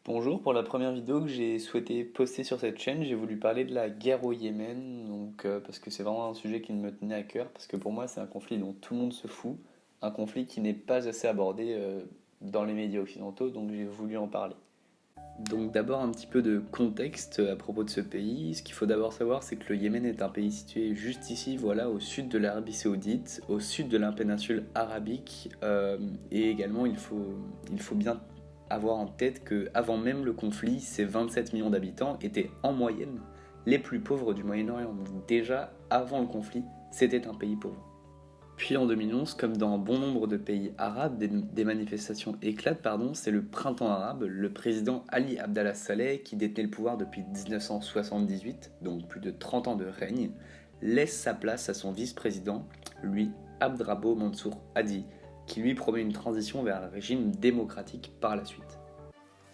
Bonjour, pour la première vidéo que j'ai souhaité poster sur cette chaîne, j'ai voulu parler de la guerre au Yémen, parce que c'est vraiment un sujet qui me tenait à cœur, parce que pour moi c'est un conflit dont tout le monde se fout, un conflit qui n'est pas assez abordé dans les médias occidentaux, donc j'ai voulu en parler. Donc d'abord un petit peu de contexte à propos de ce pays. Ce qu'il faut d'abord savoir, c'est que le Yémen est un pays situé juste ici, voilà, au sud de l'Arabie Saoudite, au sud de la péninsule arabique, et également il faut bien avoir en tête que avant même le conflit, ces 27 millions d'habitants étaient en moyenne les plus pauvres du Moyen-Orient. Donc déjà avant le conflit, c'était un pays pauvre. Puis en 2011, comme dans bon nombre de pays arabes, des manifestations éclatent, c'est le printemps arabe. Le président Ali Abdallah Saleh, qui détenait le pouvoir depuis 1978, donc plus de 30 ans de règne, laisse sa place à son vice-président, lui, Abdrabbo Mansour Hadi, qui lui promet une transition vers un régime démocratique par la suite.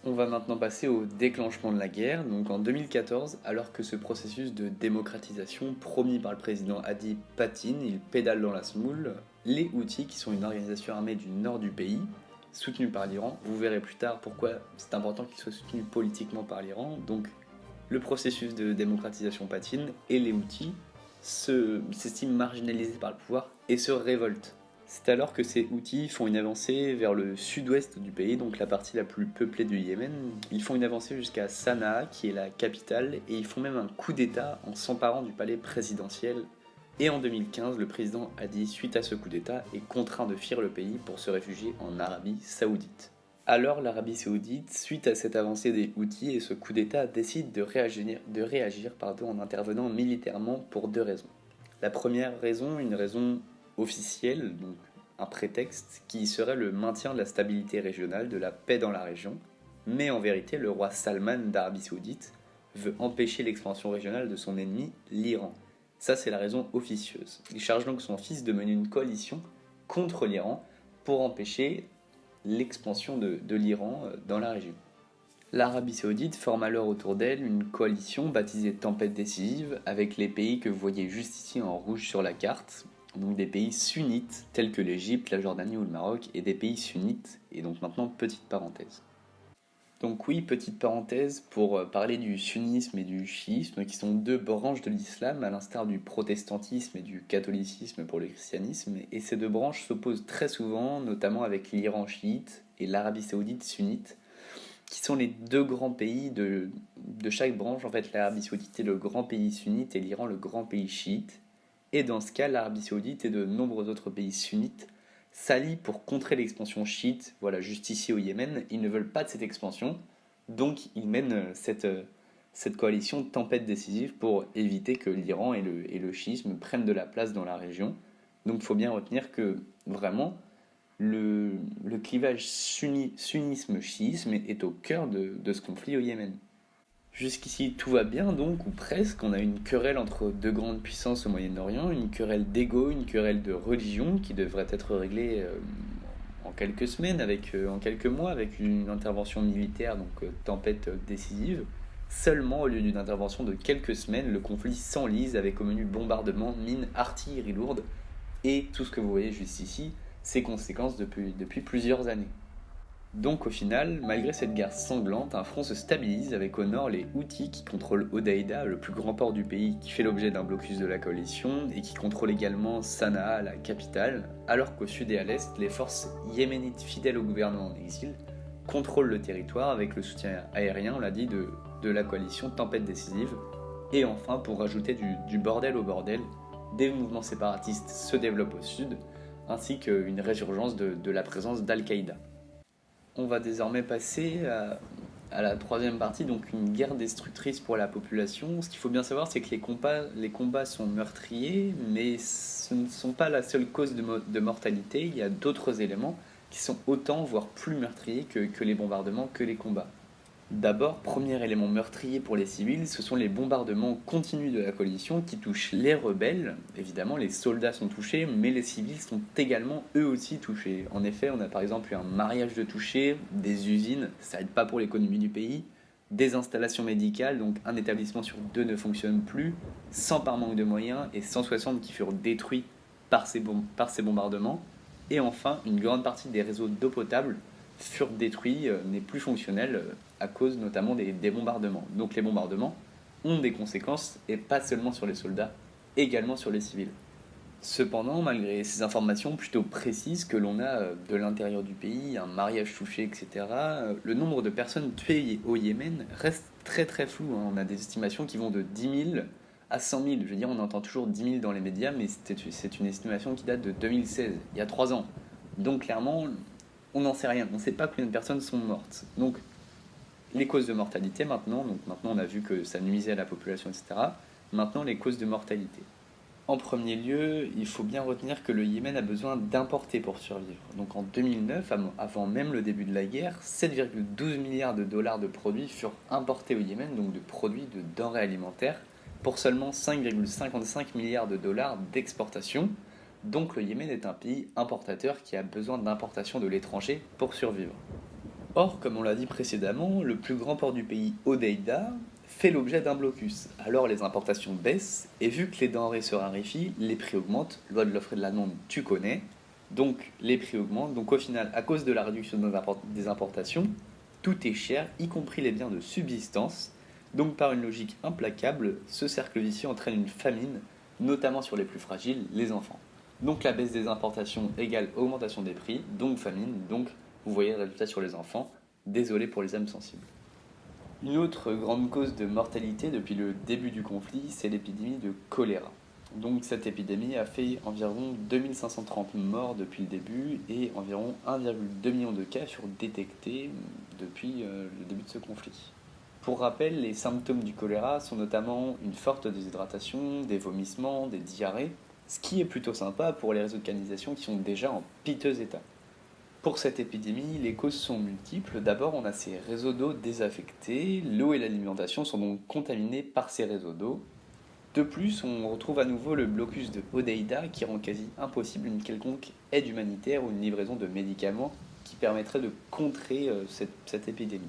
On va maintenant passer au déclenchement de la guerre. Donc en 2014, alors que ce processus de démocratisation promis par le président Hadi patine, il pédale dans la semoule, les Houthis, qui sont une organisation armée du nord du pays, soutenue par l'Iran, vous verrez plus tard pourquoi c'est important qu'ils soient soutenus politiquement par l'Iran, donc le processus de démocratisation patine et les Houthis s'estiment marginalisés par le pouvoir et se révoltent. C'est alors que ces Houthis font une avancée vers le sud-ouest du pays, donc la partie la plus peuplée du Yémen. Ils font une avancée jusqu'à Sanaa, qui est la capitale, et ils font même un coup d'État en s'emparant du palais présidentiel. Et en 2015, le président Hadi, suite à ce coup d'État, est contraint de fuir le pays pour se réfugier en Arabie Saoudite. Alors l'Arabie Saoudite, suite à cette avancée des Houthis et ce coup d'État, décide de réagir en intervenant militairement pour deux raisons. La première raison, une raison officielle, donc un prétexte, qui serait le maintien de la stabilité régionale, de la paix dans la région, mais en vérité, le roi Salman d'Arabie Saoudite veut empêcher l'expansion régionale de son ennemi, l'Iran. Ça, c'est la raison officieuse. Il charge donc son fils de mener une coalition contre l'Iran pour empêcher l'expansion de l'Iran dans la région. L'Arabie Saoudite forme alors autour d'elle une coalition baptisée Tempête décisive avec les pays que vous voyez juste ici en rouge sur la carte, donc des pays sunnites tels que l'Égypte, la Jordanie ou le Maroc, et des pays sunnites, et donc maintenant petite parenthèse. Donc oui, petite parenthèse pour parler du sunnisme et du chiisme, qui sont deux branches de l'islam, à l'instar du protestantisme et du catholicisme pour le christianisme, et ces deux branches s'opposent très souvent, notamment avec l'Iran chiite et l'Arabie Saoudite sunnite, qui sont les deux grands pays de chaque branche. En fait, l'Arabie Saoudite est le grand pays sunnite et l'Iran le grand pays chiite. Et dans ce cas, l'Arabie Saoudite et de nombreux autres pays sunnites s'allient pour contrer l'expansion chiite. Voilà, juste ici au Yémen, ils ne veulent pas de cette expansion, donc ils mènent cette coalition tempête décisive pour éviter que l'Iran et le chiisme prennent de la place dans la région. Donc il faut bien retenir que vraiment, le clivage sunnisme-chiisme est au cœur de ce conflit au Yémen. Jusqu'ici tout va bien donc, ou presque, on a une querelle entre deux grandes puissances au Moyen-Orient, une querelle d'ego, une querelle de religion qui devrait être réglée en quelques semaines, en quelques mois, avec une intervention militaire, tempête décisive. Seulement, au lieu d'une intervention de quelques semaines, le conflit s'enlise avec au menu bombardements, mines, artillerie lourde, et tout ce que vous voyez juste ici, ses conséquences depuis plusieurs années. Donc au final, malgré cette guerre sanglante, un front se stabilise avec au nord les Houthis qui contrôlent Hodeïda, le plus grand port du pays qui fait l'objet d'un blocus de la coalition, et qui contrôle également Sanaa, la capitale, alors qu'au sud et à l'est, les forces yéménites fidèles au gouvernement en exil contrôlent le territoire avec le soutien aérien, on l'a dit, de la coalition Tempête décisive. Et enfin, pour rajouter du bordel au bordel, des mouvements séparatistes se développent au sud, ainsi qu'une résurgence de la présence d'Al-Qaïda. On va désormais passer à la troisième partie, donc une guerre destructrice pour la population. Ce qu'il faut bien savoir, c'est que les combats sont meurtriers, mais ce ne sont pas la seule cause de mortalité. Il y a d'autres éléments qui sont autant, voire plus meurtriers que les bombardements, que les combats. D'abord, premier élément meurtrier pour les civils, ce sont les bombardements continus de la coalition qui touchent les rebelles. Évidemment, les soldats sont touchés, mais les civils sont également eux aussi touchés. En effet, on a par exemple eu un mariage de touchés, des usines, ça aide pas pour l'économie du pays, des installations médicales, donc un établissement sur deux ne fonctionne plus, 100 par manque de moyens et 160 qui furent détruits par ces bombardements. Et enfin, une grande partie des réseaux d'eau potable furent détruits, n'est plus fonctionnel à cause notamment des bombardements. Donc les bombardements ont des conséquences, et pas seulement sur les soldats, également sur les civils. Cependant, malgré ces informations plutôt précises que l'on a de l'intérieur du pays, un mariage touché, etc., le nombre de personnes tuées au Yémen reste très très flou, hein. On a des estimations qui vont de 10 000 à 100 000. Je veux dire, on entend toujours 10 000 dans les médias, mais c'est une estimation qui date de 2016, il y a 3 ans. Donc clairement, on n'en sait rien. On ne sait pas combien de personnes sont mortes. Donc les causes de mortalité maintenant, on a vu que ça nuisait à la population, etc. Maintenant, les causes de mortalité. En premier lieu, il faut bien retenir que le Yémen a besoin d'importer pour survivre. Donc en 2009, avant même le début de la guerre, 7,12 milliards de dollars de produits furent importés au Yémen, donc de produits de denrées alimentaires, pour seulement 5,55 milliards de dollars d'exportation. Donc le Yémen est un pays importateur qui a besoin d'importation de l'étranger pour survivre. Or, comme on l'a dit précédemment, le plus grand port du pays, Hodeïda, fait l'objet d'un blocus. Alors les importations baissent, et vu que les denrées se raréfient, les prix augmentent. Loi de l'offre et de la demande, tu connais. Donc les prix augmentent. Donc au final, à cause de la réduction des importations, tout est cher, y compris les biens de subsistance. Donc par une logique implacable, ce cercle vicieux entraîne une famine, notamment sur les plus fragiles, les enfants. Donc la baisse des importations égale augmentation des prix, donc famine, donc vous voyez le résultat sur les enfants. Désolé pour les âmes sensibles. Une autre grande cause de mortalité depuis le début du conflit, c'est l'épidémie de choléra. Donc cette épidémie a fait environ 2530 morts depuis le début et environ 1,2 million de cas furent détectés depuis le début de ce conflit. Pour rappel, les symptômes du choléra sont notamment une forte déshydratation, des vomissements, des diarrhées, ce qui est plutôt sympa pour les réseaux de canalisation qui sont déjà en piteux état. Pour cette épidémie, les causes sont multiples. D'abord, on a ces réseaux d'eau désaffectés. L'eau et l'alimentation sont donc contaminés par ces réseaux d'eau. De plus, on retrouve à nouveau le blocus de Hodeïda qui rend quasi impossible une quelconque aide humanitaire ou une livraison de médicaments qui permettrait de contrer cette épidémie.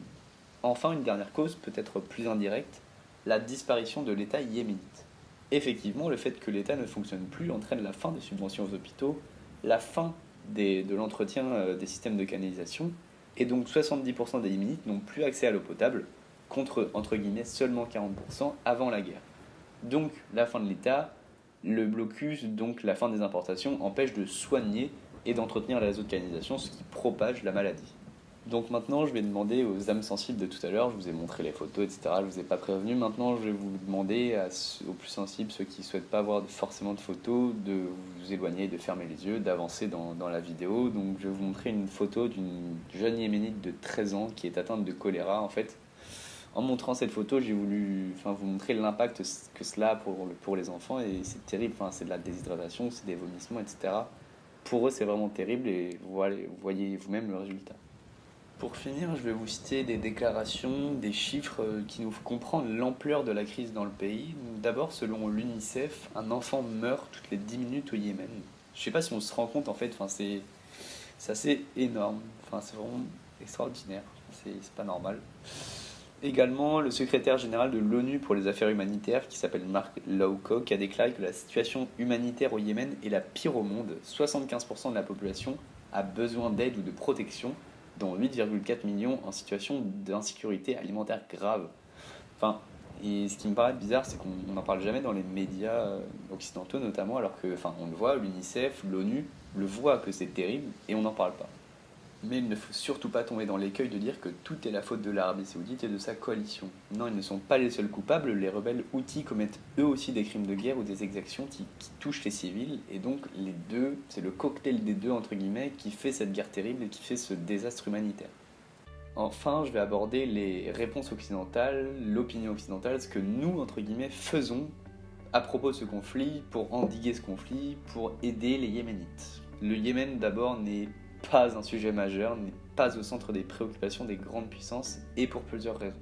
Enfin, une dernière cause, peut-être plus indirecte, la disparition de l'État yéménite. Effectivement, le fait que l'État ne fonctionne plus entraîne la fin des subventions aux hôpitaux, la fin de l'entretien des systèmes de canalisation, et donc 70% des Yéménites n'ont plus accès à l'eau potable, contre entre guillemets seulement 40% avant la guerre. Donc la fin de l'État, le blocus, donc la fin des importations, empêche de soigner et d'entretenir les réseaux de canalisation, ce qui propage la maladie. Donc maintenant, je vais demander aux âmes sensibles de tout à l'heure, je vous ai montré les photos, etc., je vous ai pas prévenu, maintenant je vais vous demander aux plus sensibles, ceux qui ne souhaitent pas avoir forcément de photos, de vous éloigner, de fermer les yeux, d'avancer dans la vidéo. Donc je vais vous montrer une photo d'une jeune yéménite de 13 ans qui est atteinte de choléra. En fait, en montrant cette photo, j'ai voulu vous montrer l'impact que cela a pour les enfants, et c'est terrible, c'est de la déshydratation, c'est des vomissements, etc. Pour eux, c'est vraiment terrible, et vous voyez vous-même le résultat. Pour finir, je vais vous citer des déclarations, des chiffres qui nous font comprendre l'ampleur de la crise dans le pays. D'abord, selon l'UNICEF, un enfant meurt toutes les 10 minutes au Yémen. Je ne sais pas si on se rend compte, en fait, c'est assez énorme, c'est vraiment extraordinaire, c'est pas normal. Également, le secrétaire général de l'ONU pour les affaires humanitaires, qui s'appelle Mark Lowcock, a déclaré que la situation humanitaire au Yémen est la pire au monde. 75% de la population a besoin d'aide ou de protection, dont 8,4 millions en situation d'insécurité alimentaire grave. Et ce qui me paraît bizarre, c'est qu'on n'en parle jamais dans les médias occidentaux notamment, alors que, on le voit, l'UNICEF, l'ONU le voit que c'est terrible, et on n'en parle pas. Mais il ne faut surtout pas tomber dans l'écueil de dire que tout est la faute de l'Arabie Saoudite et de sa coalition. Non, ils ne sont pas les seuls coupables, les rebelles Houthis commettent eux aussi des crimes de guerre ou des exactions qui touchent les civils, et donc les deux, c'est le cocktail des deux entre guillemets qui fait cette guerre terrible et qui fait ce désastre humanitaire. Enfin, je vais aborder les réponses occidentales, l'opinion occidentale, ce que nous, entre guillemets, faisons à propos de ce conflit, pour endiguer ce conflit, pour aider les Yéménites. Le Yémen d'abord n'est pas un sujet majeur, n'est pas au centre des préoccupations des grandes puissances, et pour plusieurs raisons.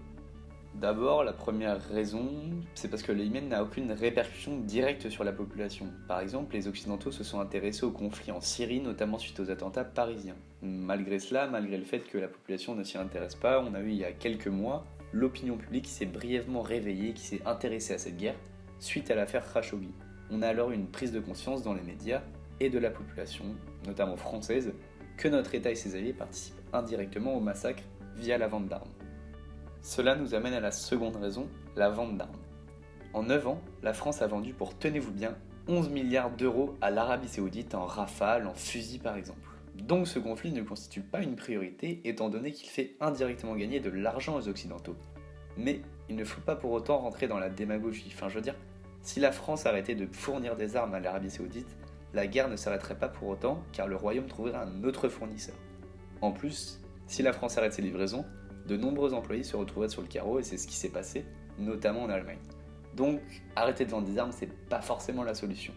D'abord, la première raison, c'est parce que le Yémen n'a aucune répercussion directe sur la population. Par exemple, les Occidentaux se sont intéressés au conflit en Syrie, notamment suite aux attentats parisiens. Malgré cela, malgré le fait que la population ne s'y intéresse pas, on a eu il y a quelques mois l'opinion publique qui s'est brièvement réveillée, qui s'est intéressée à cette guerre, suite à l'affaire Khashoggi. On a alors eu une prise de conscience dans les médias et de la population, notamment française, que notre État et ses alliés participent indirectement au massacre via la vente d'armes. Cela nous amène à la seconde raison, la vente d'armes. En 9 ans, la France a vendu pour, tenez-vous bien, 11 milliards d'euros à l'Arabie Saoudite en rafales, en fusils par exemple. Donc ce conflit ne constitue pas une priorité étant donné qu'il fait indirectement gagner de l'argent aux Occidentaux. Mais il ne faut pas pour autant rentrer dans la démagogie. Enfin je veux dire, si la France arrêtait de fournir des armes à l'Arabie Saoudite, la guerre ne s'arrêterait pas pour autant car le royaume trouverait un autre fournisseur. En plus, si la France arrête ses livraisons, de nombreux employés se retrouveraient sur le carreau et c'est ce qui s'est passé, notamment en Allemagne. Donc, arrêter de vendre des armes, c'est pas forcément la solution.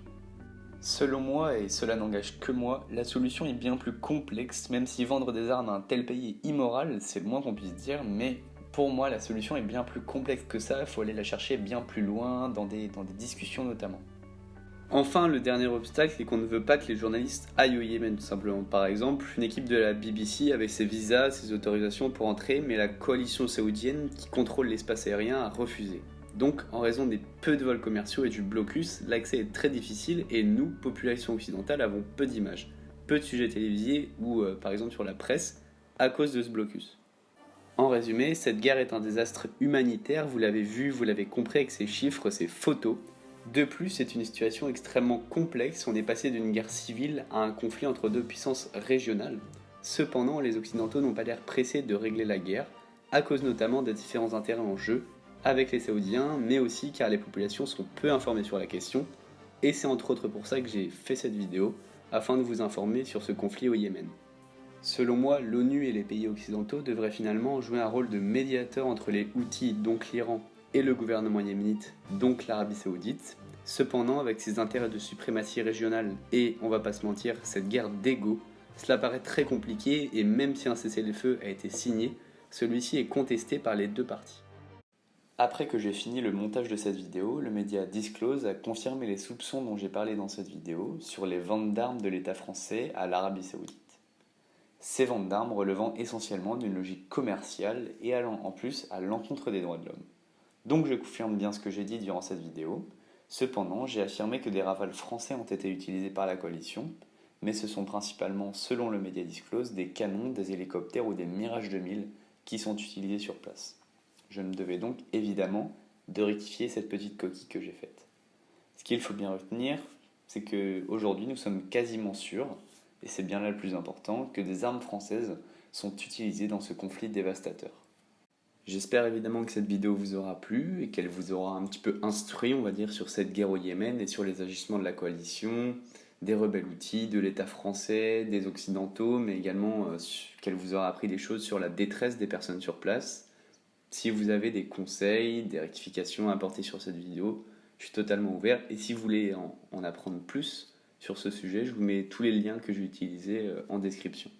Selon moi, et cela n'engage que moi, la solution est bien plus complexe, même si vendre des armes à un tel pays est immoral, c'est le moins qu'on puisse dire, mais pour moi, la solution est bien plus complexe que ça, il faut aller la chercher bien plus loin, dans des discussions notamment. Enfin, le dernier obstacle est qu'on ne veut pas que les journalistes aillent au Yémen, tout simplement. Par exemple, une équipe de la BBC avec ses visas, ses autorisations pour entrer, mais la coalition saoudienne qui contrôle l'espace aérien a refusé. Donc, en raison des peu de vols commerciaux et du blocus, l'accès est très difficile et nous, population occidentale, avons peu d'images, peu de sujets télévisés ou, par exemple, sur la presse, à cause de ce blocus. En résumé, cette guerre est un désastre humanitaire, vous l'avez vu, vous l'avez compris avec ces chiffres, ces photos. De plus, c'est une situation extrêmement complexe, on est passé d'une guerre civile à un conflit entre deux puissances régionales. Cependant, les Occidentaux n'ont pas l'air pressés de régler la guerre, à cause notamment des différents intérêts en jeu, avec les Saoudiens, mais aussi car les populations sont peu informées sur la question, et c'est entre autres pour ça que j'ai fait cette vidéo, afin de vous informer sur ce conflit au Yémen. Selon moi, l'ONU et les pays occidentaux devraient finalement jouer un rôle de médiateur entre les Houthis, donc l'Iran, et le gouvernement yéménite, donc l'Arabie Saoudite. Cependant, avec ses intérêts de suprématie régionale et, on va pas se mentir, cette guerre d'ego, cela paraît très compliqué et même si un cessez-le-feu a été signé, celui-ci est contesté par les deux parties. Après que j'ai fini le montage de cette vidéo, le média Disclose a confirmé les soupçons dont j'ai parlé dans cette vidéo sur les ventes d'armes de l'État français à l'Arabie Saoudite. Ces ventes d'armes relevant essentiellement d'une logique commerciale et allant en plus à l'encontre des droits de l'homme. Donc je confirme bien ce que j'ai dit durant cette vidéo. Cependant, j'ai affirmé que des rafales français ont été utilisés par la coalition, mais ce sont principalement, selon le média Disclose, des canons, des hélicoptères ou des Mirage 2000 qui sont utilisés sur place. Je me devais donc évidemment de rectifier cette petite coquille que j'ai faite. Ce qu'il faut bien retenir, c'est qu'aujourd'hui nous sommes quasiment sûrs, et c'est bien là le plus important, que des armes françaises sont utilisées dans ce conflit dévastateur. J'espère évidemment que cette vidéo vous aura plu et qu'elle vous aura un petit peu instruit, on va dire, sur cette guerre au Yémen et sur les agissements de la coalition, des rebelles Houthis, de l'État français, des Occidentaux, mais également qu'elle vous aura appris des choses sur la détresse des personnes sur place. Si vous avez des conseils, des rectifications à apporter sur cette vidéo, je suis totalement ouvert. Et si vous voulez en apprendre plus sur ce sujet, je vous mets tous les liens que j'ai utilisés en description.